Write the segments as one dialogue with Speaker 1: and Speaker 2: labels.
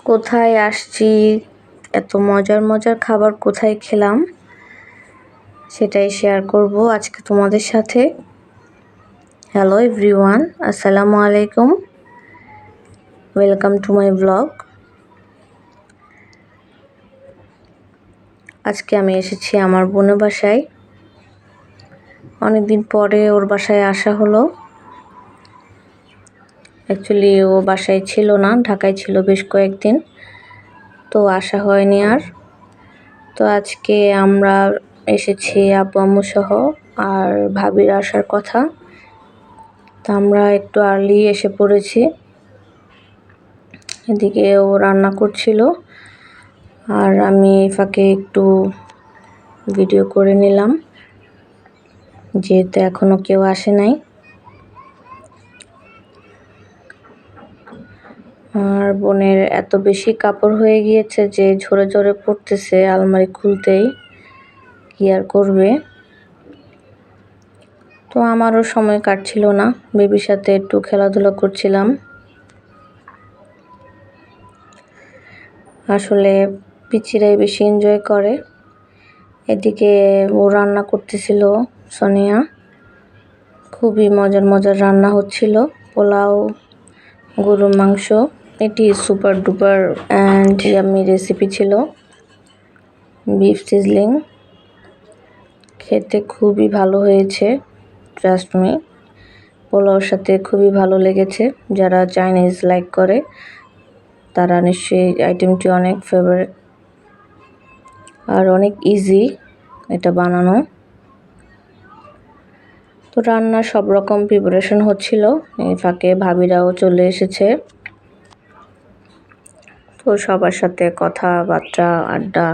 Speaker 1: কোথায় আসছি, এত মজার মজার খাবার কোথায় খেলাম সেটাই শেয়ার করব আজকে তোমাদের সাথে। হ্যালো এভরিওয়ান, আসসালামু আলাইকুম, ওয়েলকাম টু মাই ব্লগ। আজকে আমি এসেছি আমার বোনের বাসায়। অনেকদিন পরে ওর বাসায় আসা হলো। অ্যাকচুয়ালি ও বাসায় ছিল না, ঢাকায় ছিল বেশ কয়েকদিন, তো আসা হয়নি আর। তো আজকে আমরা এসেছি আব্বু আম্মু সহ, আর ভাবির আসার কথা। তো আমরা একটু আর্লি এসে পড়েছি। এদিকে ও রান্না করছিল আর আমি ফাঁকে একটু ভিডিও করে নিলাম, যেহেতু এখনো কেউ আসে নাই। আর বোনের এত বেশি কাপড় হয়ে গিয়েছে যে ঝরে ঝরে পড়তেছে, আলমারি খুলতেই কি আর করবে। তো আমারও সময় কাটছিল না, বেবির সাথে একটু খেলাধুলা করছিলাম। আসলে পিচিরাই বেশি এনজয় করে। এদিকে ও রান্না করতেছিল, সোনিয়া। খুবই মজার মজার রান্না হচ্ছিল, পোলাও, গরুর মাংস। এটি super duper and yummy recipe ছিল, বিফ সিজলিং। খেতে খুবই ভালো হয়েছে, ট্রাস্ট মি। পোলাওর সাথে খুবই ভালো লেগেছে। যারা চাইনিজ লাইক করে তারা নিশ্চয়ই আইটেমটি অনেক ফেভারিট, আর অনেক ইজি এটা বানানো। তো রান্নার সব রকম প্রিপারেশন হচ্ছিল, এই ফাঁকে ভাবিরাও চলে এসেছে। তো সবার সাথে কথাবার্তা, আড্ডা,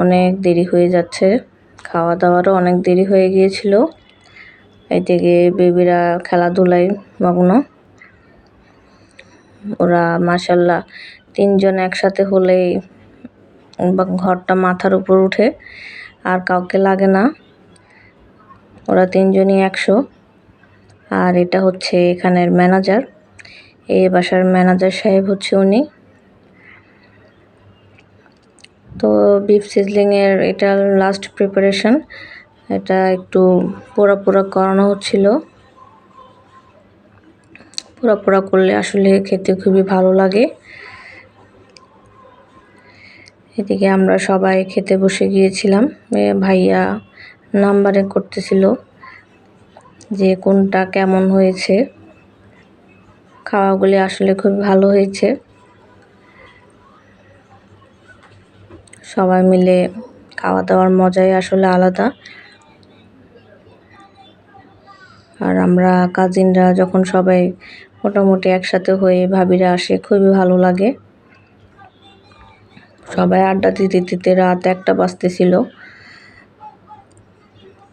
Speaker 1: অনেক দেরি হয়ে যাচ্ছে। খাওয়া দাওয়ারও অনেক দেরি হয়ে গিয়েছিল। এদিকে বেবিরা খেলাধুলায় মগ্ন। ওরা মাশাল্লাহ তিনজন একসাথে হলেই ঘরটা মাথার উপর উঠে, আর কাউকে লাগে না। ওরা তিনজনই 100। আর এটা হচ্ছে এখানের ম্যানেজার, এই বাসার ম্যানেজার সাহেব হচ্ছে উনি। তো বিফ সিজলিংয়ের এটা লাস্ট প্রিপারেশন, এটা একটু পোড়া পোড়া করানো হচ্ছিল। পোড়া পোড়া করলে আসলে খেতে খুবই ভালো লাগে। এদিকে আমরা সবাই খেতে বসে গিয়েছিলাম। ভাইয়া নাম্বারিং করতেছিল যে কোনটা কেমন হয়েছে। খাওয়াগুলি আসলে খুব ভালো হয়েছে। সবাই মিলে খাওয়া দাওয়ার মজাই আসলে আলাদা। আর আমরা কাজিনরা যখন সবাই মোটামুটি একসাথে হয়ে ভাবিরা আসে, খুবই ভালো লাগে। সবাই আড্ডা দিতে দিতে রাত 1টা বাজতেছিল।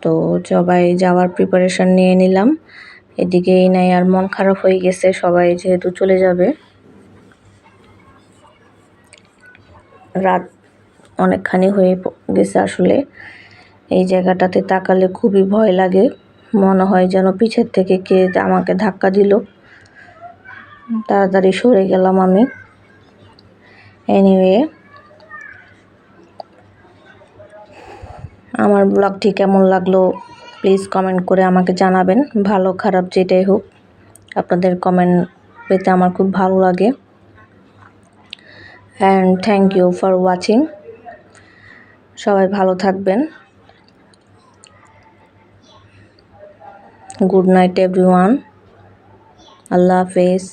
Speaker 1: তো সবাই যাওয়ার প্রিপারেশন নিয়ে নিলাম। এদিকে এই নাই আর মন খারাপ হয়ে গেছে, সবাই যেহেতু চলে যাবে। রাত অনেকখানি হয়ে গেছে আসলে। এই জায়গাটাতে তাকালে খুবই ভয় লাগে, মনে হয় যেন পিছের থেকে কে আমাকে ধাক্কা দিল। তাড়াতাড়ি সরে গেলাম আমি। এনিওয়ে, আমার ব্লগটি কেমন লাগলো প্লিজ কমেন্ট করে আমাকে জানাবেন। ভালো খারাপ যেটাই হোক, আপনাদের কমেন্ট পেতে আমার খুব ভালো লাগে। And thank you for watching. সবাই ভালো থাকবেন। Good night everyone. আল্লাহ হাফেজ।